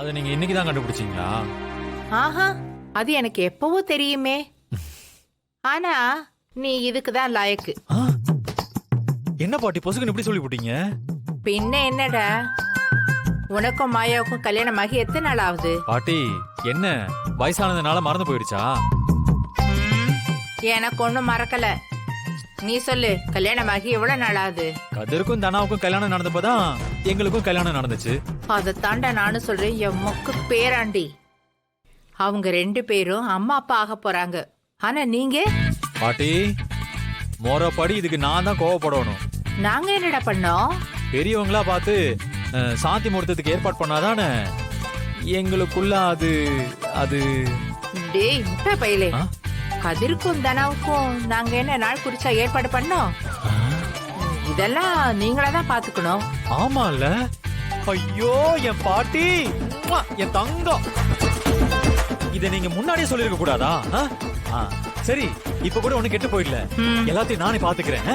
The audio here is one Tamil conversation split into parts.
அதை நீங்க இன்னைக்கு தான் கண்டுபிடிச்சீங்களா? ஆஹா, அது எனக்கு எப்பவோ தெரியுமே. ஆனா நீ இதுக்கு தான் லாயக்கு. என்ன பாட்டி பொசுக்குன்னு இப்படி சொல்லி போட்டீங்க? பின்ன என்னடா, உனக்கும் மாயாவுக்கும் கல்யாணம் ஆகி எத்தனை நாள் ஆகுது? பாட்டி என்ன வயசானதுனால மறந்து போயிடுச்சா? எனக்கு ஒண்ணும் மறக்கல. நீ சொல்லு, கல்யாணம் ஆகி எவ்வளவு நாள் ஆகுது? கதிருக்கும் தனாவுக்கும் கல்யாணம் நடந்தப்பதான் எங்களுக்கும் கல்யாணம் நடந்துச்சு. அதை தாண்டா நானும் சொல்றேன். என் மொக்கு பேராண்டி, அவங்க 2 பேரும் அம்மா அப்பா ஆக போறாங்க. ஆனா நீங்க பாட்டி மோரப்படி இதுக்கு நான் தான் கோவப்படணும். நாங்க என்னடா பண்ணோம்? பெரியவங்களா பார்த்து சாந்தி முகூர்த்தத்துக்கு ஏற்பாடு பண்ணாதானே எங்களுக்குள்ள அது அது டேய் முட்டை பையலே, கதிருக்கும் தனாவுக்கும் நாங்க என்ன நாள் குறிச்சா ஏற்பாடு பண்ணோம்? இதெல்லாம் நீங்களா தான் பாத்துக்கணும். ஆமால. ஐயோ என் பாட்டி, என் தங்கம், இத நீங்க முன்னாடியே சொல்லிருக்க கூடாதா? சரி, இப்ப கூட ஒண்ணு கெட்டு போயிடல, எல்லாத்தையும் நானே பாத்துக்கிறேன்.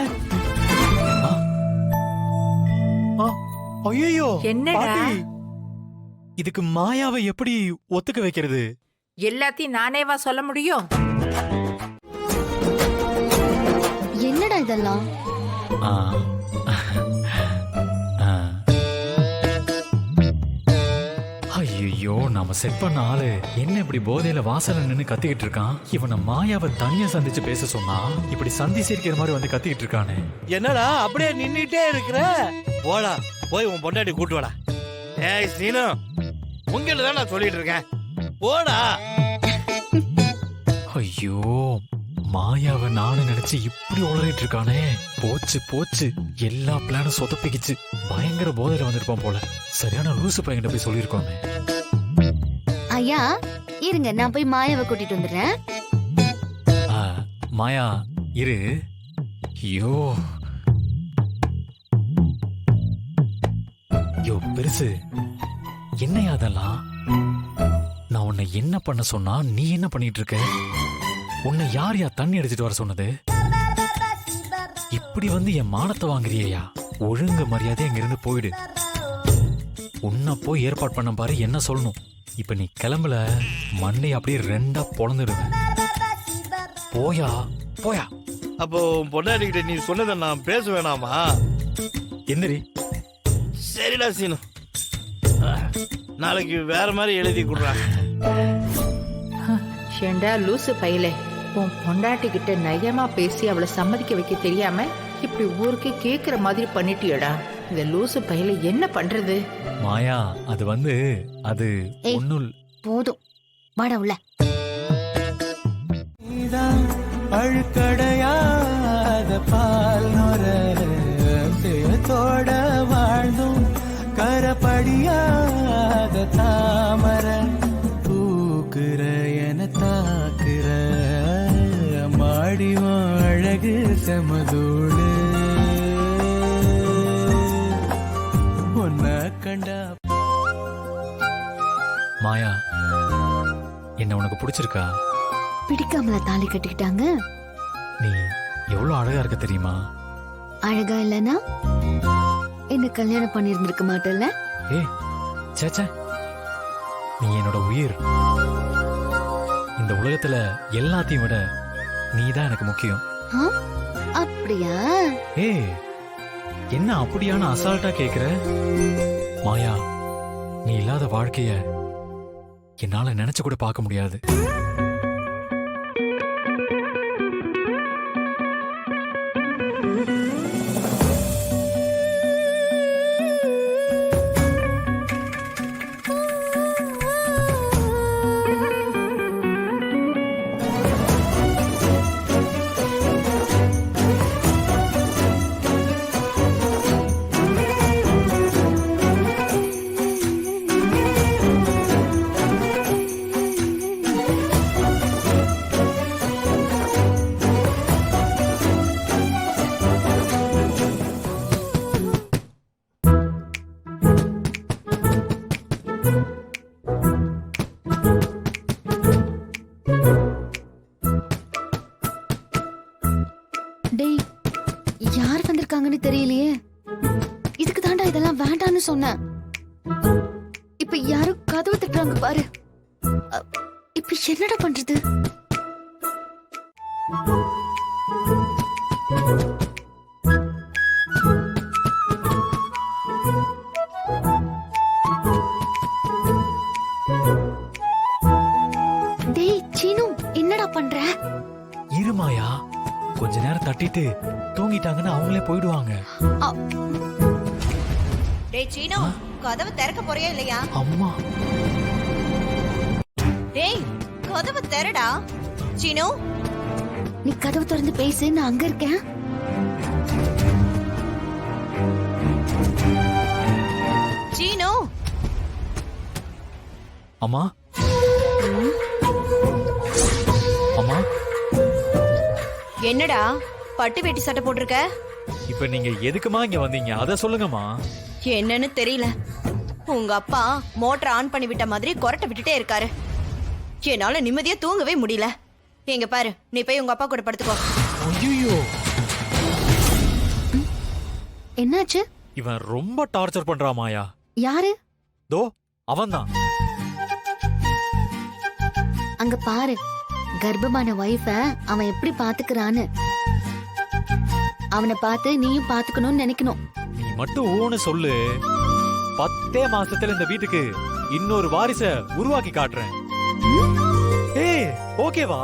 ஐயோ என்னடா இதுக்கு மாயாவை எப்படி ஒத்துக்க வைக்கிறது? எல்லாத்தையும் நானேவா சொல்ல முடியும்? என்னடா இதெல்லாம்? ஐயோ நம்ம செட் பண்ண ஆளு என்ன இப்படி போதையில வாசல்ல நின்னு கத்திக்கிட்டு இருக்கான்? இவனை மாயாவை தனியா சந்திச்சு பேச சொன்னா இப்படி சந்தி சிரிக்கிற மாதிரி வந்து கத்திக்கிட்டு இருக்கானே. என்னடா அப்படியே நின்னுட்டே இருக்கிற? போடா போய் உன் பொண்டாட்டி கூட்டு வாடா. ஏய் சீனு, உங்ககிட்ட தான் நான் சொல்லிட்டு இருக்கேன், போடா. ஐயோ மாயாவை நானும் நினைச்சு இப்படி உளறிட்டு இருக்கானே. போச்சு போச்சு, எல்லா பிளானும் சொதப்பிக்கிச்சு. பயங்கர போதையில வந்திருப்பான் போல. சரியான லூசு பையன்கிட்ட போய் சொல்லிருக்கோமே. ஐயா இருங்க, நான் போய் மாயாவை கூட்டிட்டு வந்துடுறேன். மாயா இரு. ஐயோ யோ பெருசு, என்னையா அதெல்லாம்? நான் உன்னை என்ன பண்ண சொன்னா நீ என்ன பண்ணிட்டு இருக்க? உன்னை யார் தண்ணி அடிச்சிட்டு வர சொன்னது? இப்படி வந்து என் மானத்தை வாங்குறியா? ஒழுங்கு மரியாதை இங்க இருந்து போயிடு. உன்னை போய் ஏற்பாடு பண்ண பாரு, என்ன சொல்லணும். இப்ப நீ கிளம்பல, மண்ணை அப்படியே 2ஆ பொளந்துடுவேன். போயா போயா. அப்போ உன் பொண்டாட்டிக்கிட்ட நீ சொன்னதை நான் பேச வேணாமா? எந்திரி. சரிடா சீனு, நாளைக்கு வேற மாதிரி எழுதி கொடுறாங்க. ஷெண்டா லூசு பையலே, உன் பொண்டாட்டி கிட்ட நயமா பேசி அவளை சம்மதிக்க வைக்க தெரியாம இப்படி ஊருக்கே கேக்குற மாதிரி பண்ணிட்டியடா. இந்த லூசு பையல என்ன பண்றது? மாயா அது வந்து அது ஒண்ணும் போதும், வாடா உள்ள. அழுக்கடையாத பால் நுரத்தோட வாழ்ந்தும் கரப்படியாத தாமர பூக்குற என தாக்குற மாடி அழகு செமதோடு ஒன்ன கண்டா. மாயா, என்ன உனக்கு பிடிச்சிருக்கா? பிடிக்காமல தாலி கட்டிக்கிட்டாங்க. நீ எவ்வளவு அழகா இருக்க தெரியுமா? அழகா இல்லனா என்ன கல்யாணம் பண்ணிருந்திருக்க மாட்டல்ல? ஏய் சேச்சே, நீ என்னோட உயிர். இந்த உலகத்துல எல்லாத்தையும் விட நீதான் எனக்கு முக்கியம். அப்படியா? ஏய் என்ன அப்படியான அசால்ட்டா கேக்குற? மாயா, நீ இல்லாத வாழ்க்கைய என்னால நினைச்சு கூட பார்க்க முடியாது. டேய், யார் வந்திருக்காங்கன்னு தெரியலையே. இதுக்கு தாண்டா இதெல்லாம் வேண்டான்னு சொன்னேன். இப்ப யாரும் கதவு தட்டுறாங்க பாரு. இப்ப என்னடா பண்றது? டேய் சீனு, என்னடா பண்ற? இருமாயா, கொஞ்ச நேரம் தட்டிட்டு தூங்கிட்டாங்கன்னு அவங்களே போயிடுவாங்க. டேய் சீனு, கதவை திறக்க போறியா இல்லையா? அம்மா, டேய் கதவை திறடா. சீனு, நீ கதவு திறந்து பேசு, நான் அங்க இருக்கேன். சீனு. அம்மா, அம்மா, என்னடா பட்டு வேட்டி சட்டை போட்டிருக்க? இப்ப நீங்க எதுக்குமா இங்க வந்தீங்க? அத சொல்லுங்கம்மா. என்னன்னு தெரியல, உங்க அப்பா மோட்டர் ஆன் பண்ணி விட்ட மாதிரி கொரட்டை விட்டுட்டே இருக்காரு. என்னால நிம்மதியா தூங்கவே முடியல. எங்க பாரு, நீ போய் உங்க அப்பா கூட படுத்துக்கோ. ஐயோ, என்னாச்சு? இவன் ரொம்ப டார்ச்சர் பண்றான் மாயா. யாரு? தோ அவன்தான். அங்க பாரு, கர்ப்பமான வைஃப அவன் எப்படி பாத்துக்கிறான்னு. அவனை பார்த்து நீயும் பாத்துக்கணும்னு நினைக்கணும். நீ மட்டும் ஊன்னு சொல்லு, 10 மாசத்துல இந்த வீட்டுக்கு இன்னொரு வாரிச உருவாக்கி காட்டுறேன். ஏய், ஓகேவா?